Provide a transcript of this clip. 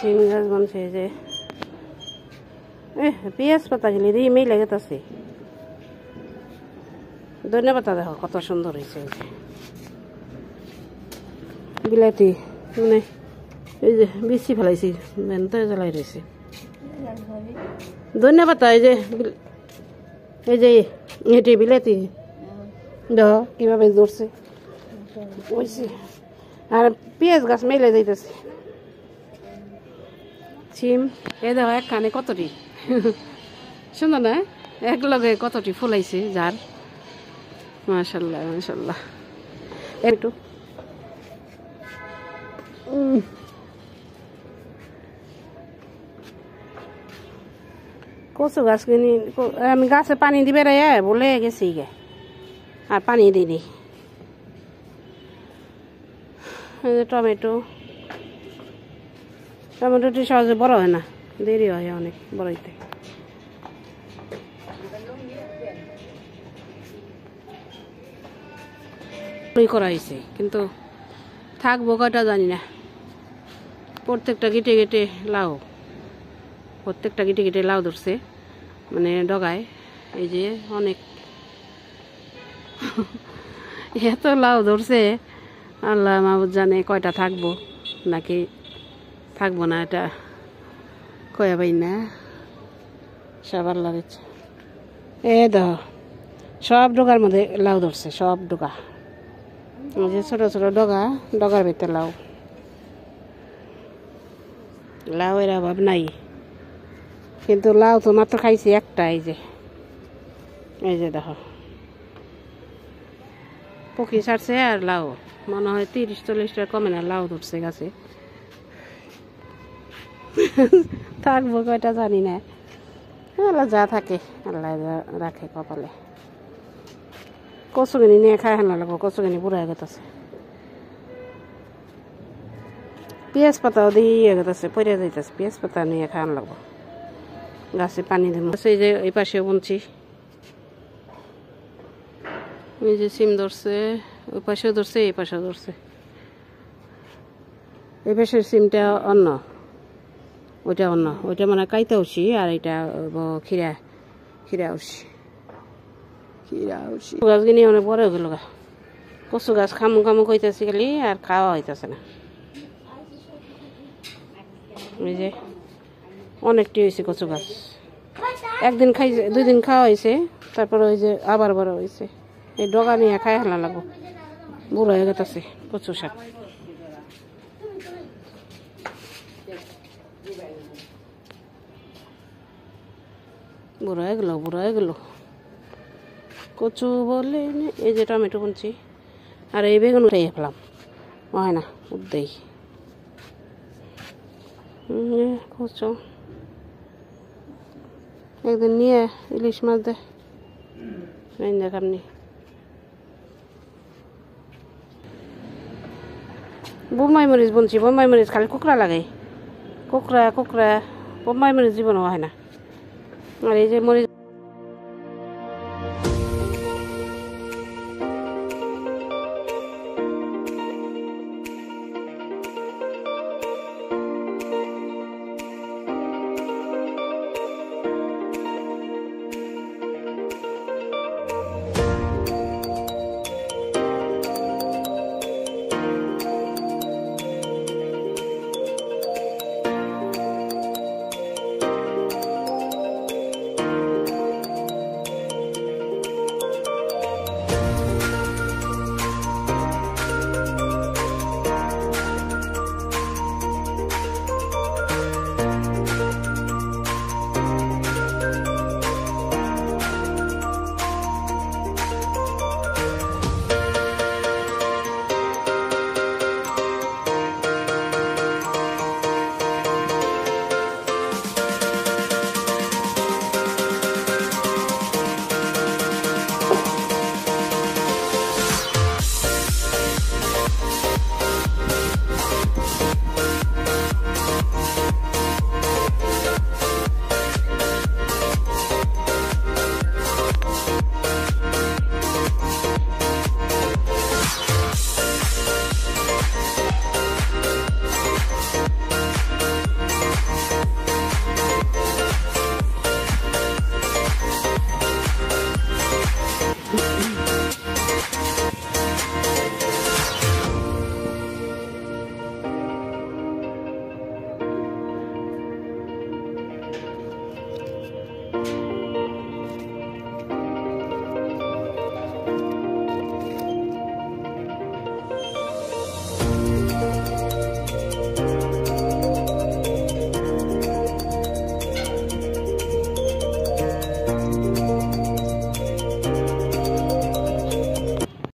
শিম গাছ বনছে এই যে পেঁয়াজ পাতা গেলে রিমেই লেগেতেছে ধনিয়া পাতা দেখো কত সুন্দর হয়েছে বিলাতি মানে এই যে বেশি ফেলাইছি বেনতে জ্বালাই রয়েছে ধনিয়া পাতা এই যে এটি বিলাতি দেখো কিভাবে ধরছে আর পেঁয়াজ গাছ মেলে যাইতেছে সিম এ দেখো একখানে কতটি সুন্দর না এক লগে কতটি ফুলাইছে যার মাশাআল্লাহ মাশাআল্লাহ একটু কচু গাছ কিনি আমি গাছে পানি দিবে রে বলে গেছি গে আর পানি দিইনি টমেটো টমেটোটি সহজে বড় হয় না দেরি হয় অনেক বড় হইতে করা হয়েছে কিন্তু থাকবো কয়টা জানি না প্রত্যেকটা গিটে গিটে লাউ প্রত্যেকটা গিটে গিটে লাউ ধরছে মানে ডগায় এই যে অনেক এত লাউ ধরছে আল্লাহ মাহবুদ জানে কয়টা থাকবো নাকি থাকবো না এটা কয়া পাই না সব আল্লাহর ইচ্ছা এ দেখো সব ডগার মধ্যে লাউ ধরছে সব ডগা যে ছোট ছোট ডগার ভিতরে লাউ লাউ এর অভাব নাই কিন্তু লাউ তো মাত্র খাইছি একটা এই যে দেখো পকি ছাড়ছে আর লাউ মনে হয় 30-40টা কমে না লাউ ধরছে গাছে থাকবো কয়টা জানি না আল্লাহ যা থাকে আল্লাহ রাখে কপালে কচুগিনি নিয়ে খাই হানা লাগবো কচুগিনি বুড়া হয়ে গেছে পেঁয়াজ পাতাও দিয়ে গেছে পড়ে যাইতেছে পেঁয়াজ পাতা নিয়ে খাওয়ান লাগবো গাছে পানি দিব এই যে এই পাশেও বুনছি এই যে সিম ধরছে ওই পাশেও ধরছে এই পাশেও ধরছে এই পাশের সিমটা অন্য ওইটা অন্য ওইটা মানে কাইতে উঠছি আর এটা খিরা উঠছি গাছ কিনে অনেক বড় হয়ে গেল কচু গাছ খামু খামু কইতেছি খালি আর খাওয়া হইতেছে না ওই যে অনেকটি হয়েছে কচু গাছ একদিন খাইছে 2 দিন খাওয়া হয়েছে তারপরে ওই যে আবার বড় হয়েছে এই ডগা নিয়ে খাই হালা লাগবো বুড়ো হয়ে গেছে কচু শাক বুড়ো হয়ে গেল কচু বলে এই যে টমেটো বুনছি আর এই বেগুন উঠাই ফেলাম হয় না উদ্দেই কচু একদিন নিয়ে ইলিশ মাছ দে দেখামনি বোম্বাই মরিচ বুনছি বোম্বাই মরিচ খালি কুকরা লাগাই কুকরা বোম্বাই মরিচ জীবনও হয় না আর এই যে মরিচ